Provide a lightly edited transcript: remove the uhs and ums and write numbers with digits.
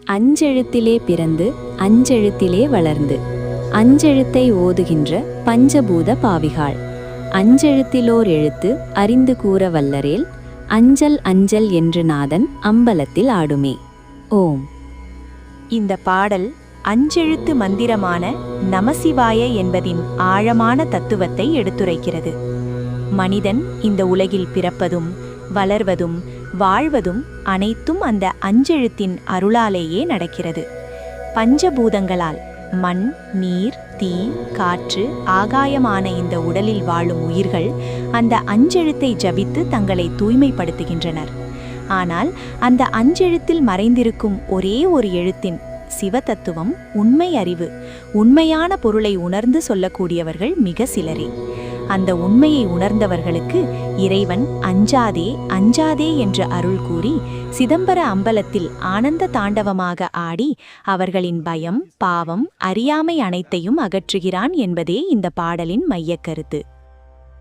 அஞ்செழுத்திலே பிறந்து அஞ்செழுத்திலே வளர்ந்து அஞ்செழுத்தை ஓதுகின்ற பஞ்சபூத பாவிகாள் அஞ்செழுத்திலோர் எழுத்து அறிந்து கூற வல்லரேல் அஞ்சல் அஞ்சல் என்று நாதன் அம்பலத்தில் ஆடுமே. ஓம். இந்த பாடல் அஞ்செழுத்து மந்திரமான நமசிவாய என்பதின் ஆழமான தத்துவத்தை எடுத்துரைக்கிறது. மனிதன் இந்த உலகில் பிறப்பதும் வளர்வதும் வாழ்வதும் அனைத்தும் அந்த அஞ்செழுத்தின் அருளாலேயே நடக்கிறது. பஞ்சபூதங்களால் மண், நீர், தீ, காற்று, ஆகாயமான இந்த உடலில் வாழும் உயிர்கள் அந்த அஞ்செழுத்தை ஜபித்து தங்களை தூய்மைப்படுத்துகின்றனர். ஆனால் அந்த அஞ்செழுத்தில் மறைந்திருக்கும் ஒரே ஒரு எழுத்தின் சிவதத்துவம், உண்மை அறிவு, உண்மையான பொருளை உணர்ந்து சொல்லக்கூடியவர்கள் மிக சிலரே. அந்த உண்மையை உணர்ந்தவர்களுக்கு இறைவன் அஞ்சாதே அஞ்சாதே என்று அருள் கூறி சிதம்பர அம்பலத்தில் ஆனந்த தாண்டவமாக ஆடி அவர்களின் பயம், பாவம், அறியாமை அனைத்தையும் அகற்றுகிறான் என்பதே இந்த பாடலின் மையக்கருத்து.